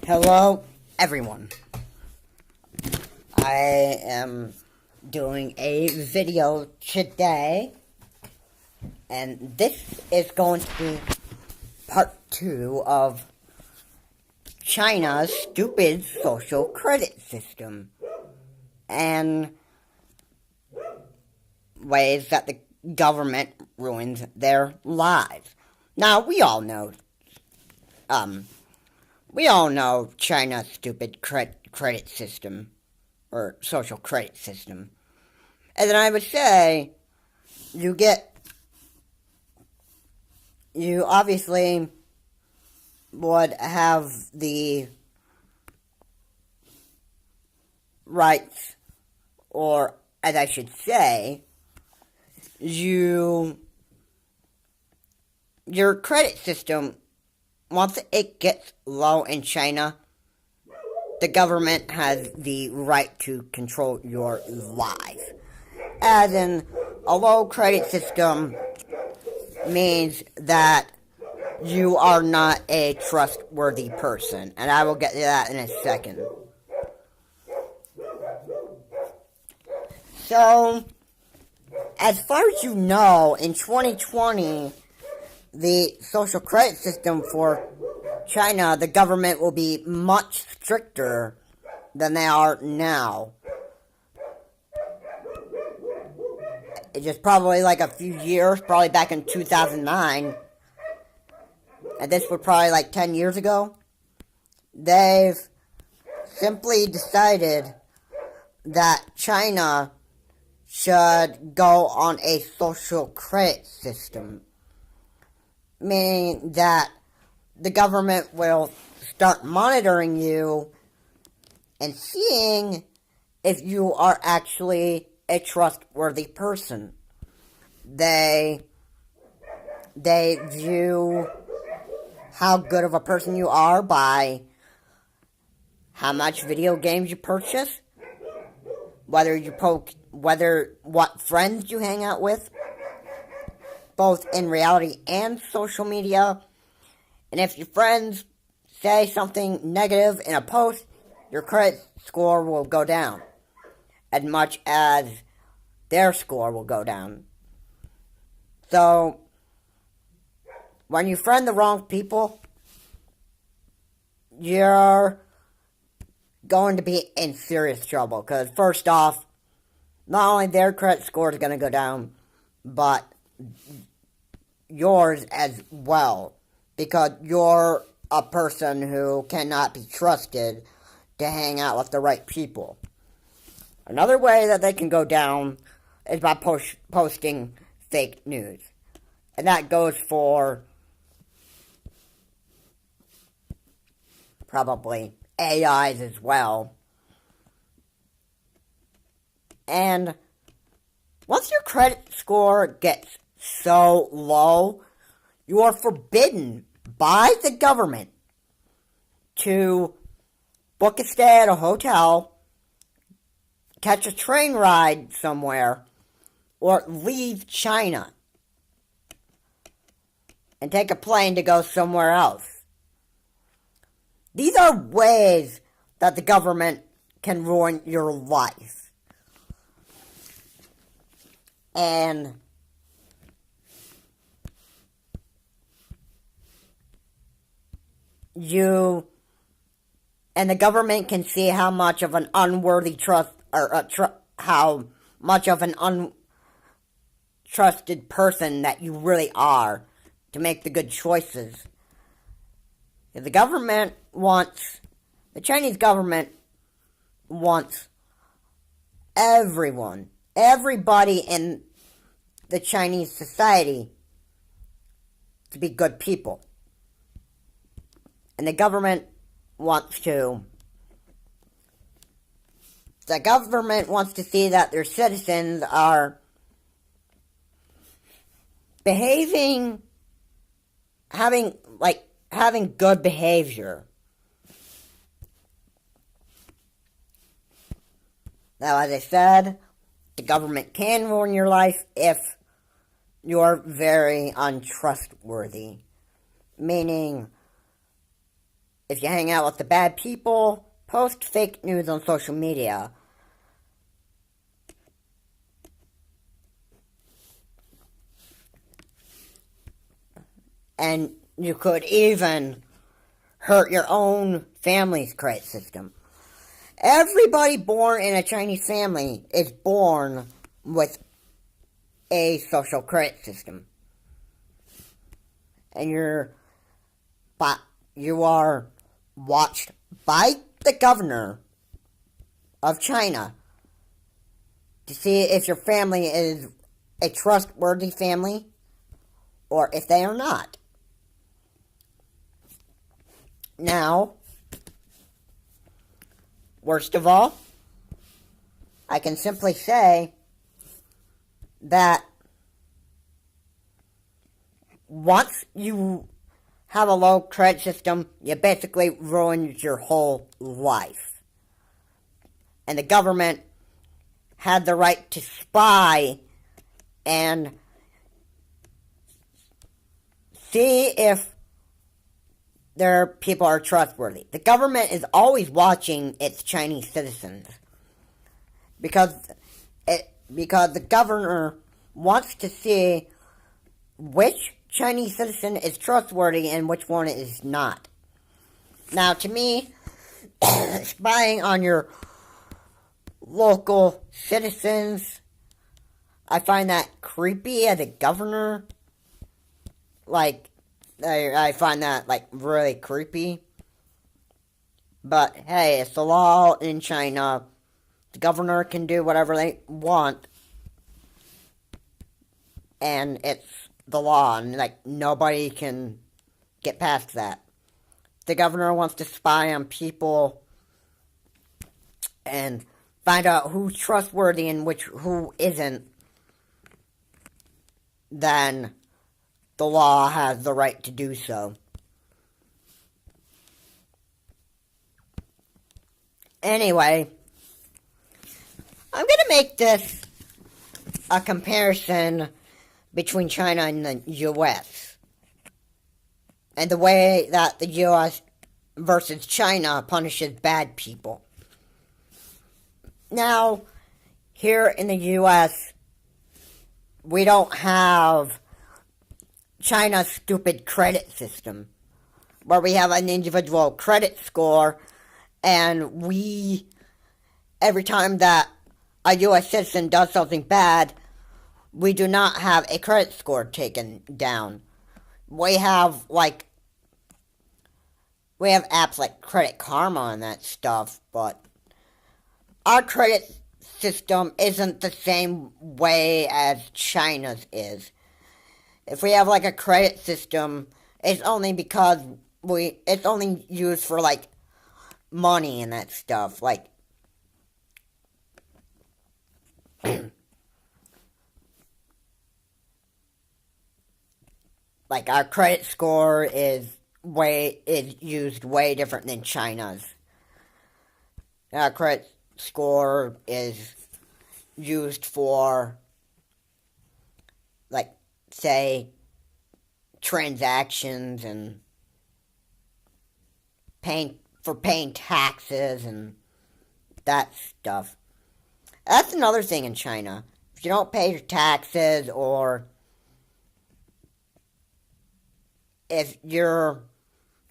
Hello, everyone. I am doing a video today, and this is going to be part 2 of China's stupid social credit system and ways that the government ruins their lives. Now, we all know China's stupid credit system, or social credit system. And then I would say, you obviously would have the rights, or as I should say, your credit system, once it gets low in China, the government has the right to control your life. As in, a low credit system means that you are not a trustworthy person. And I will get to that in a second. So, as far as you know, in 2020, the social credit system for China, the government will be much stricter than they are now. It's just probably like a few years, probably back in 2009, and this was probably like 10 years ago, they've simply decided that China should go on a social credit system, meaning that the government will start monitoring you and seeing if you are actually a trustworthy person. They view how good of a person you are by how much video games you purchase, what friends you hang out with, both in reality and social media. And if your friends say something negative in a post, your credit score will go down, as much as their score will go down. So, when you friend the wrong people, you're going to be in serious trouble. Because first off, not only their credit score is going to go down, but yours as well. Because you're a person who cannot be trusted to hang out with the right people. Another way that they can go down is by posting fake news. And that goes for probably AIs as well. And once your credit score gets so low, you are forbidden by the government to book a stay at a hotel, catch a train ride somewhere, or leave China and take a plane to go somewhere else. These are ways that the government can ruin your life. And the government can see how much of an unworthy how much of an untrusted person that you really are to make the good choices. The Chinese government wants everybody in the Chinese society to be good people. And the government wants to see that their citizens are having good behavior. Now, as I said, the government can ruin your life if you're very untrustworthy. Meaning, If you hang out with the bad people, post fake news on social media. And you could even hurt your own family's credit system. Everybody born in a Chinese family is born with a social credit system. And you are watched by the governor of China to see if your family is a trustworthy family or if they are not. Now, worst of all, I can simply say that once you have a low credit system, you basically ruined your whole life. And the government had the right to spy and see if their people are trustworthy. The government is always watching its Chinese citizens because the governor wants to see which Chinese citizen is trustworthy and which one is not. Now, to me, spying on your local citizens, I find that creepy as a governor. Like, I find that, like, really creepy. But, hey, it's the law in China. The governor can do whatever they want. And it's the law, and, like, nobody can get past that. The governor wants to spy on people and find out who's trustworthy and who isn't. Then the law has the right to do so. Anyway, I'm going to make this a comparison between China and the U.S. and the way that the U.S. versus China punishes bad people. Now, here in the U.S., we don't have China's stupid credit system, where we have an individual credit score, and every time that a U.S. citizen does something bad, we do not have a credit score taken down. We have apps like Credit Karma and that stuff, but our credit system isn't the same way as China's is. If we have like a credit system, it's only because it's only used for like money and that stuff. Like like our credit score is used way different than China's. Our credit score is used for, like, say, transactions and paying taxes and that stuff. That's another thing in China. If you don't pay your taxes, or if you're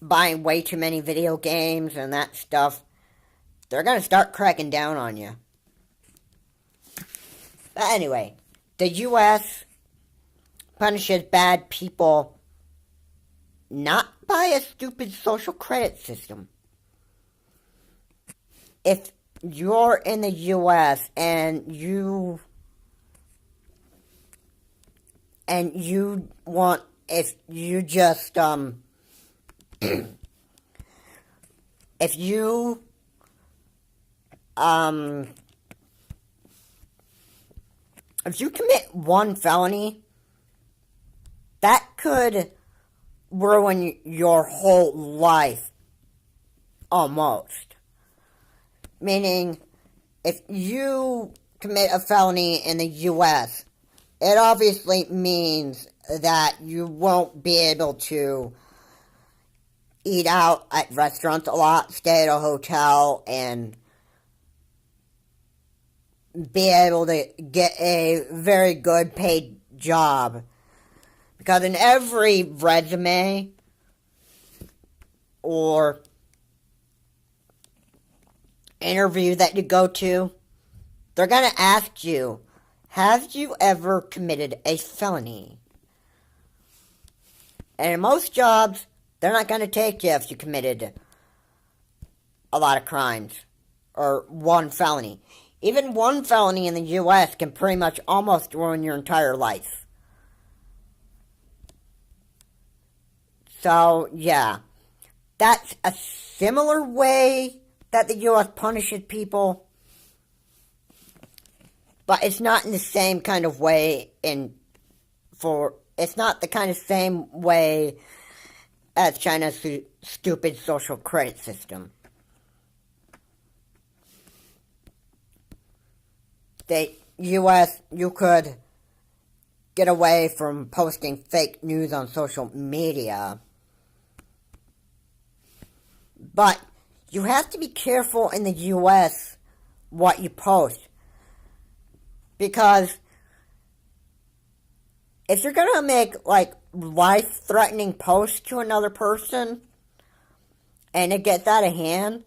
buying way too many video games and that stuff, they're going to start cracking down on you. But anyway, the U.S. punishes bad people not by a stupid social credit system. If you're in the U.S. and you want, if you just, if you, if you commit one felony, that could ruin your whole life, almost. Meaning, if you commit a felony in the U.S., it obviously means that you won't be able to eat out at restaurants a lot, stay at a hotel, and be able to get a very good paid job. Because in every resume or interview that you go to, they're going to ask you, have you ever committed a felony? And in most jobs, they're not going to take you if you committed a lot of crimes or one felony. Even one felony in the U.S. can pretty much almost ruin your entire life. So, yeah. That's a similar way that the U.S. punishes people. But it's not in the same kind of way it's not the kind of same way as China's stupid social credit system. The U.S., you could get away from posting fake news on social media. But you have to be careful in the U.S. what you post. Because if you're going to make, life-threatening posts to another person, and it gets out of hand,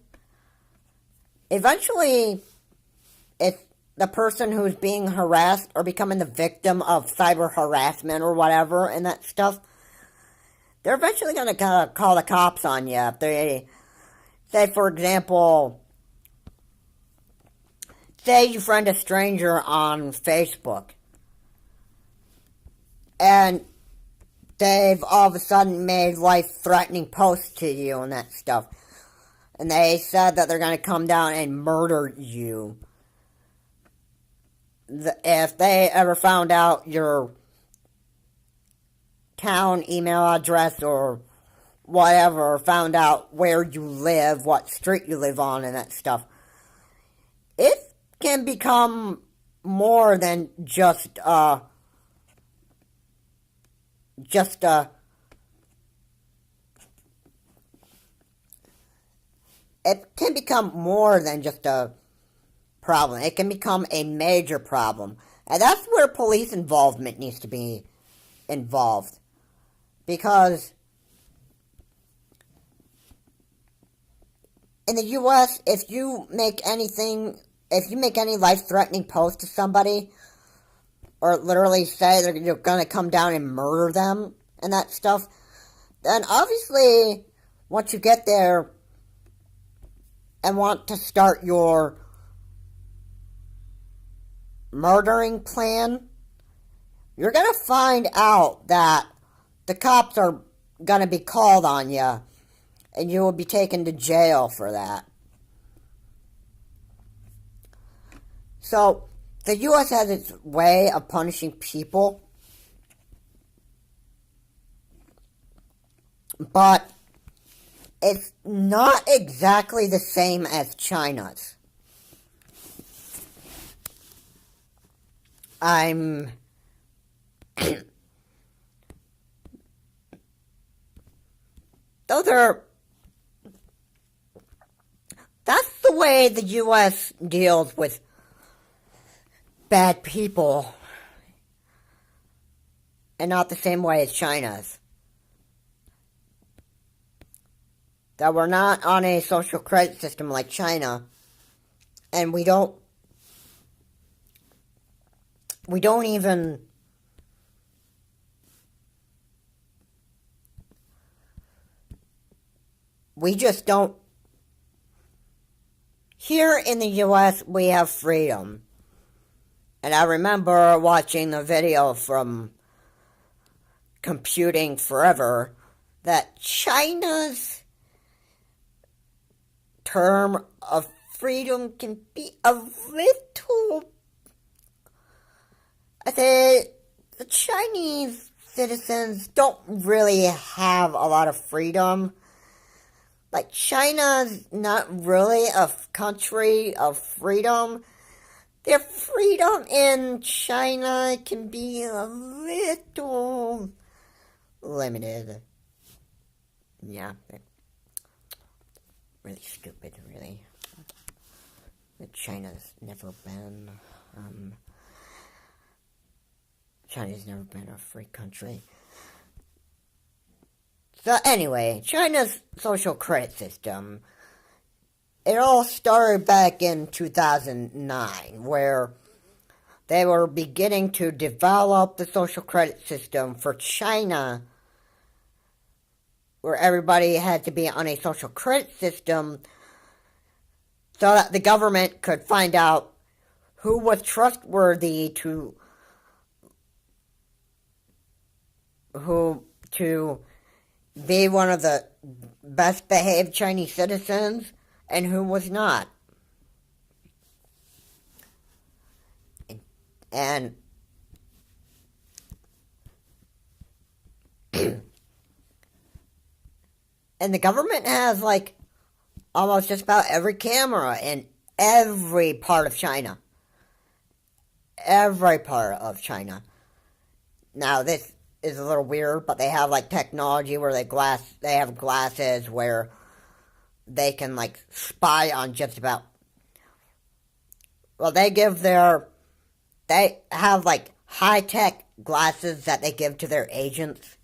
eventually, it's the person who's being harassed or becoming the victim of cyber harassment or whatever and that stuff, they're eventually going to call the cops on you. If they, say, for example, say you friend a stranger on Facebook, and they've all of a sudden made life-threatening posts to you and that stuff, and they said that they're going to come down and murder you. If they ever found out your town email address or whatever, or found out where you live, what street you live on and that stuff, it can become more than just it can become more than just a problem. It can become a major problem. And that's where police involvement needs to be involved. Because in the U.S., if you make any life-threatening post to somebody, or literally say you're going to come down and murder them and that stuff, then obviously, once you get there and want to start your murdering plan, you're going to find out that the cops are going to be called on you, and you will be taken to jail for that. So, the U.S. has its way of punishing people, but it's not exactly the same as China's. That's the way the U.S. deals with bad people, and not the same way as China's. That we're not on a social credit system like China, and we don't even we just don't. Here in the U.S., we have freedom. And I remember watching the video from Computing Forever that China's term of freedom can be a little. I say the Chinese citizens don't really have a lot of freedom. Like, China's not really a country of freedom. Their freedom in China can be a little limited. Yeah. really stupid, really. China's never been a free country. So anyway, China's social credit system, it all started back in 2009, where they were beginning to develop the social credit system for China, where everybody had to be on a social credit system so that the government could find out who was trustworthy to be one of the best behaved Chinese citizens and who was not. And and the government has like almost just about every camera in every part of China. Every part of China. Now this is a little weird, but they have like technology where they have glasses where they can like spy on just about. Well, they have like high-tech glasses that they give to their agents,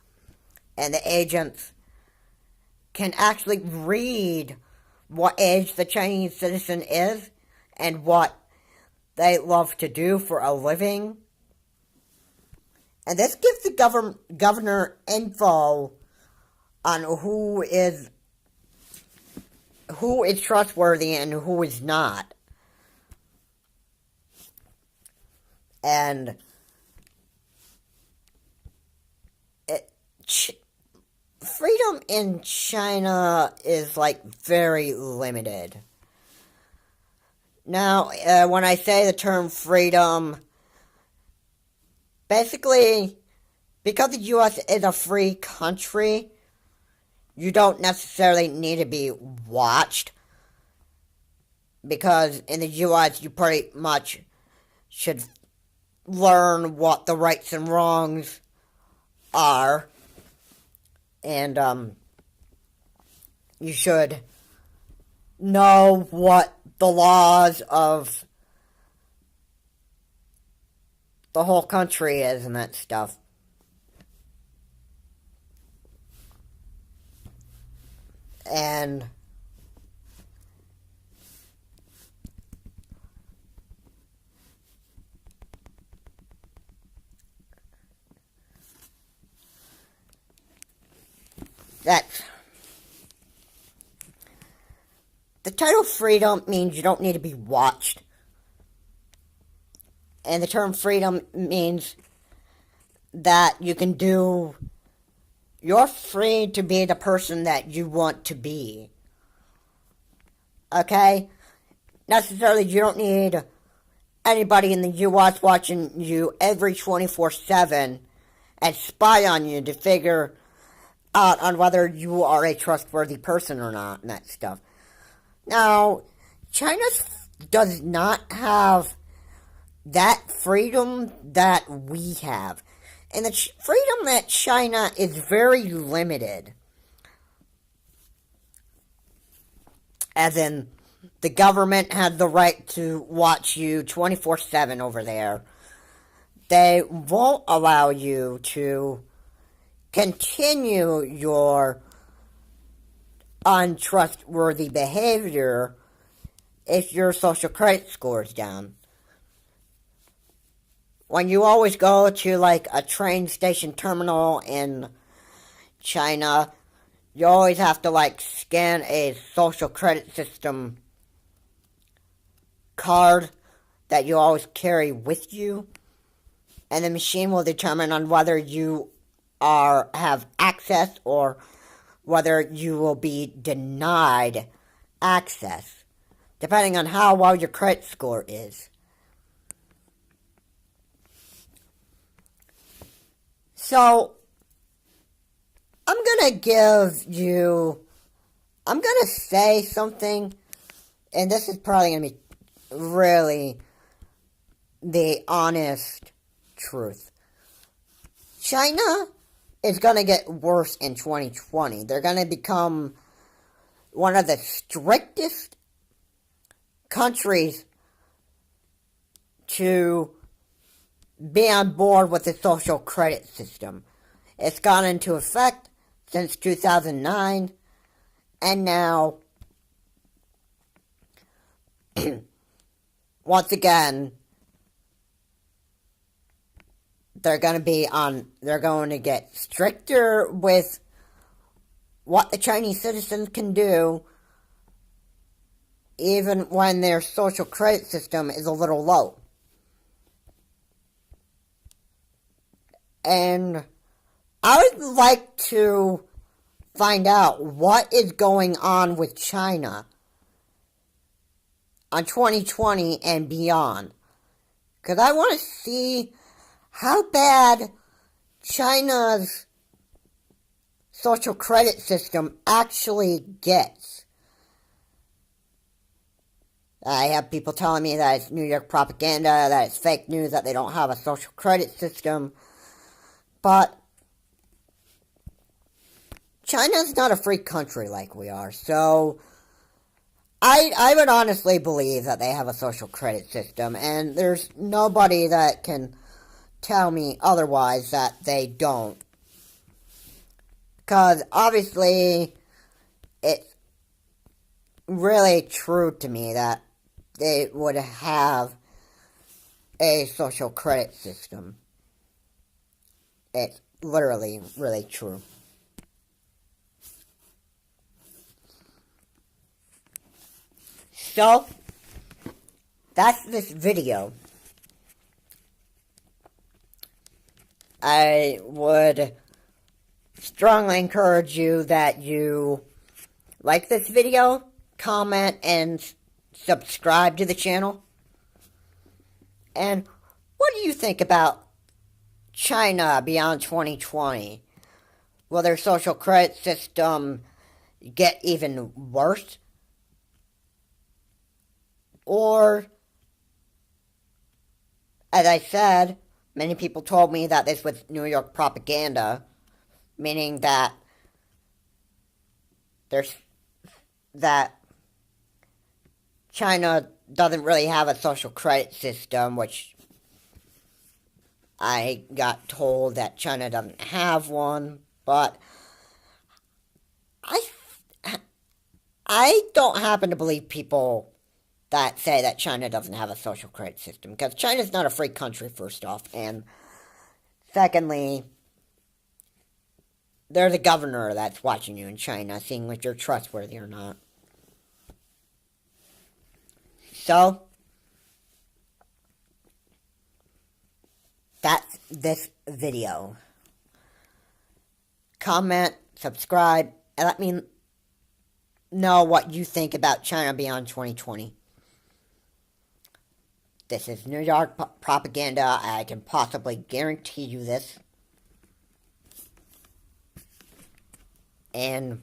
and the agents can actually read what age the Chinese citizen is and what they love to do for a living. And this gives the governor info on who is trustworthy and who is not. And freedom in China is like very limited. Now, when I say the term freedom, basically, because the U.S. is a free country, you don't necessarily need to be watched. Because in the U.S., you pretty much should learn what the rights and wrongs are. And you should know what the laws of the whole country is and that stuff. And that's the title freedom means you don't need to be watched. And the term freedom means that you're free to be the person that you want to be. Okay? Necessarily, you don't need anybody in the U.S. watching you every 24/7 and spy on you to figure out on whether you are a trustworthy person or not and that stuff. Now, China does not have that freedom that we have. And the freedom that China is very limited. As in, the government has the right to watch you 24/7 over there. They won't allow you to continue your untrustworthy behavior if your social credit score is down. When you always go to like a train station terminal in China, you always have to like scan a social credit system card that you always carry with you, and the machine will determine on whether you have access or whether you will be denied access, depending on how well your credit score is. So, I'm going to say something, and this is probably going to be really the honest truth. China is going to get worse in 2020. They're going to become one of the strictest countries to be on board with the social credit system. It's gone into effect since 2009, and now, once again, they're going to get stricter with what the Chinese citizens can do, even when their social credit system is a little low. And I would like to find out what is going on with China on 2020 and beyond. Because I want to see how bad China's social credit system actually gets. I have people telling me that it's New York propaganda, that it's fake news, that they don't have a social credit system. But China's not a free country like we are, so I would honestly believe that they have a social credit system, and there's nobody that can tell me otherwise that they don't. Because obviously it's really true to me that they would have a social credit system. It's literally really true. So, that's this video. I would strongly encourage you that you like this video, comment, and subscribe to the channel. And what do you think about China beyond 2020? Will their social credit system get even worse? Or, as I said, many people told me that this was New York propaganda, meaning that China doesn't really have a social credit system, which I got told that China doesn't have one, but I don't happen to believe people that say that China doesn't have a social credit system, because China's not a free country, first off, and secondly, there's a governor that's watching you in China, seeing if you're trustworthy or not. So, that's this video. Comment, subscribe, and let me know what you think about China beyond 2020. This is New York propaganda. I can possibly guarantee you this. And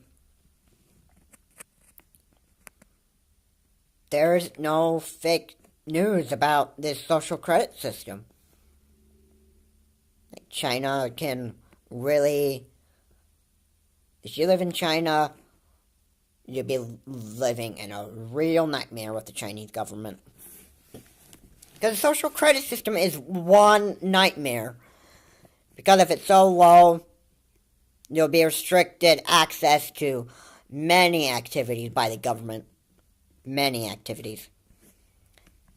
there's no fake news about this social credit system. China can really, if you live in China, you'll be living in a real nightmare with the Chinese government. Because the social credit system is one nightmare. Because if it's so low, you'll be restricted access to many activities by the government. Many activities.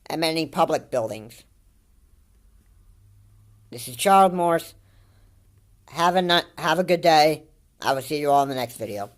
And many public buildings. This is Charles Morse. Have a good day. I will see you all in the next video.